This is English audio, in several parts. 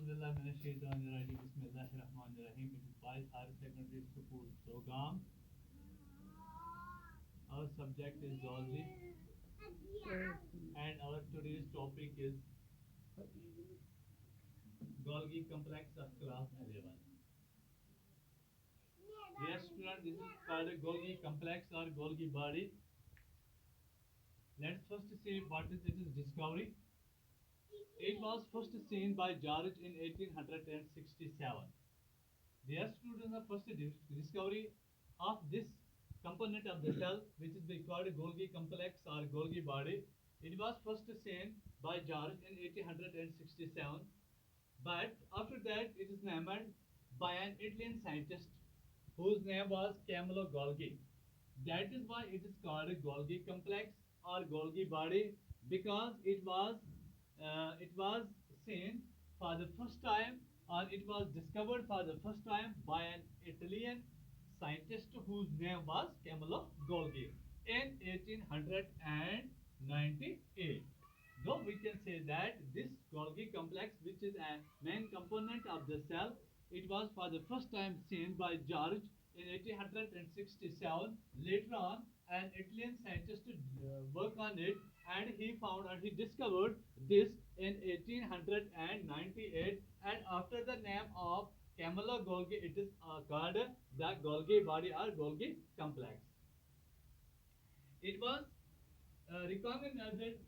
Bismillahirrahmanirrahim. Bismillahirrahmanirrahim. It is Bais Higher Secondary School program. Our subject is zoology, and our today's topic is Golgi complex of class 11. Yes, student, this is called a Golgi complex or Golgi body. Let's first see what is its discovery. It was first seen by George in 1867. Dear students, the first discovery of this component of the cell, which is called Golgi complex or Golgi body, it was first seen by George in 1867. But after that, it is named by an Italian scientist whose name was Camillo Golgi. That is why it is called Golgi complex or Golgi body, because it was seen for the first time, or it was discovered for the first time by an Italian scientist whose name was Camillo Golgi in 1898. Though we can say that this Golgi complex, which is a main component of the cell, it was for the first time seen by George in 1867. Later on, an Italian scientist worked on it, and he found and he discovered this in 1898. And after the name of Camillo Golgi, it is called the Golgi body or Golgi complex. It was recognized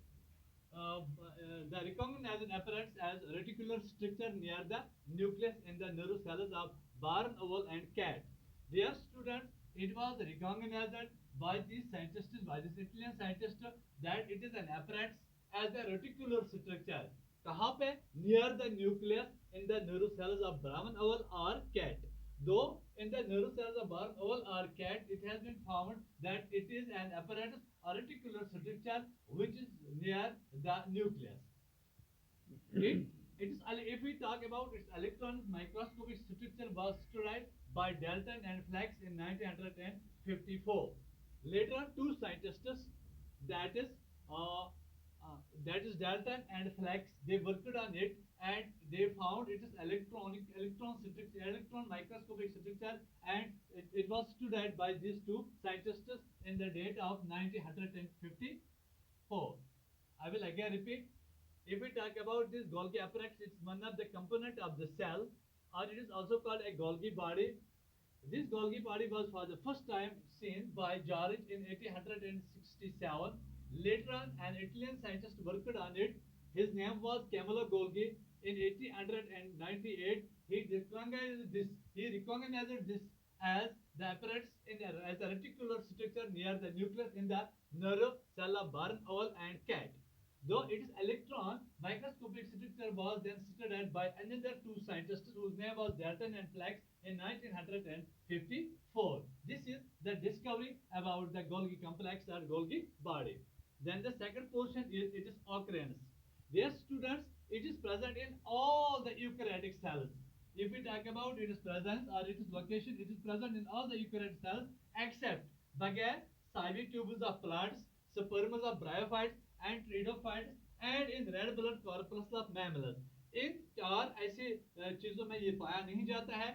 recognized appearance as reticular structure near the nucleus in the nerve cells of barn owl and cat. Dear students, it was recognized by these scientists, by this Italian scientist, that it is an apparatus as a reticular structure. कहाँ पे? Near the nucleus in the nerve cells of barn owl or cat. Though in the nerve cells of barn owl or cat, it has been found that it is an apparatus or reticular structure which is near the nucleus. It is, if we talk about its electron microscopic structure, was studied by Dalton and Flax in 1954. Later, two scientists, that is uh, Dalton and Flax, they worked on it, and they found it is electron microscopic structure, and it was studied by these two scientists in the date of 1954. I will again repeat. If we talk about this Golgi apparatus, it's one of the component of the cell, or it is also called a Golgi body. This Golgi body was for the first time seen by George in 1867. Later on, an Italian scientist worked on it. His name was Camillo Golgi. In 1898, he recognized this. As the apparatus as a reticular structure near the nucleus in the nerve cell of barn owl and cat. Though its electron microscopic structure was then studied by another two scientists whose name was Dalton and Flax in 1954. This is the discovery about the Golgi complex or Golgi body. Then the second portion is its occurrence. Dear students, it is present in all the eukaryotic cells. If we talk about its presence or its location, it is present in all the eukaryotic cells except बगैर sivi tubules of plants, sperms of bryophytes and pteridophytes, and in red blood corpuscles of mammals. इन चार ऐसी चीजों में ये पाया नहीं जाता है.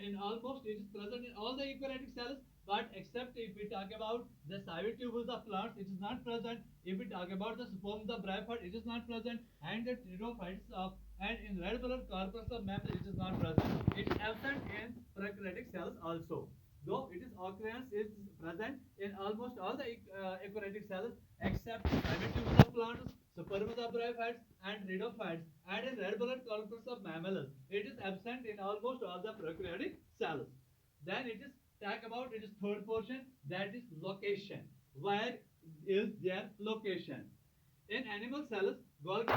In almost it is present in all the eukaryotic cells, but except if we talk about the sivi tubules of plants, it is not present. If we talk about the sperms of bryophytes, it is not present, and the pteridophytes of and in red blood corpuscles of mammals, it is not present. It is absent in prokaryotic cells also. Though its occurrence is present in almost all the eukaryotic cells except primitives of plants, sperms of bryophytes and pteridophytes, and in red blood corpuscles of mammals. It is absent in almost all the prokaryotic cells. Then it is talk about its third portion, that is location. Where is their location? In animal cells, Golgi is a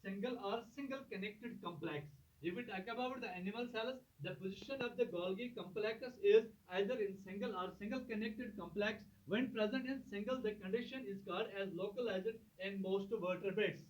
single or single connected complex. If we talk about the animal cells, the position of the Golgi complex is either in single or single connected complex. When present in single, the condition is called as localized in most vertebrates.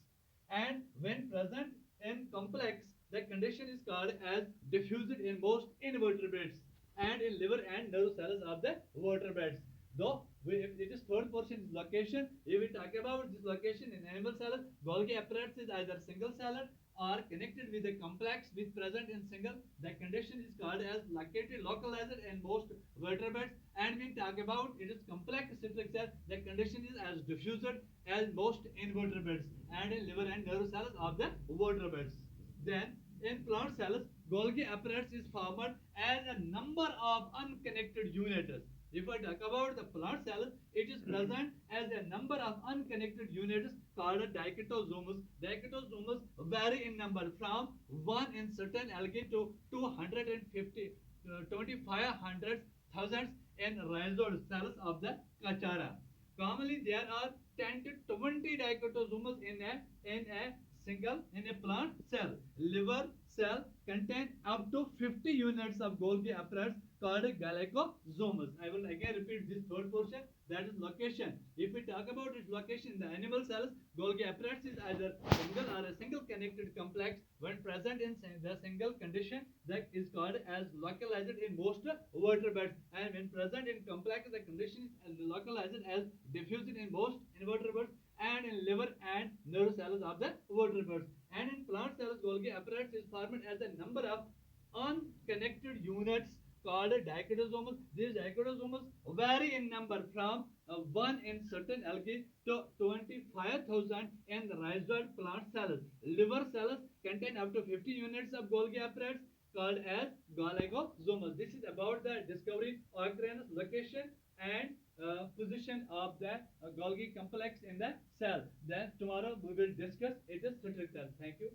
And when present in complex, the condition is called as diffused in most invertebrates and in liver and nerve cells of the vertebrates. Though it is third portion is location. If we talk about this location in animal cells, Golgi apparatus is either single celled or connected with a complex which present in single. The condition is called as located localized in most vertebrates. And we talk about it is complex structure. The condition is as diffused as most invertebrates and in liver and nerve cells of the vertebrates. Then in plant cells, Golgi apparatus is formed as a number of unconnected units. If I talk about the plant cell, it is present as a number of unconnected units called dichotosomes. Dichotosomes vary in number from 1 in certain algae to 250, 2500 thousands in rhizode cells of the Cachara. Commonly, there are 10 to 20 dichotosomes in a plant cell. Liver cell contain up to 50 units of Golgi apparatus called glycosomes. I will again repeat this third portion, that is location. If we talk about its location in the animal cells, Golgi apparatus is either single or a single connected complex. When present in the single condition, that is called as localized in most vertebrates, and when present in complex, the condition is localized as diffused in most invertebrates and in liver and nerve cells of the vertebrates. And in plant cells, Golgi apparatus is formed as a number of unconnected units called dichotosomes. These dichotosomes vary in number from 1 in certain algae to 25,000 in rhizode plant cells. Liver cells contain up to 50 units of Golgi apparatus called as glycosomes. This is about the discovery, occurrence, location, and position of the Golgi complex in the cell. Then tomorrow we will discuss its structure. Thank you.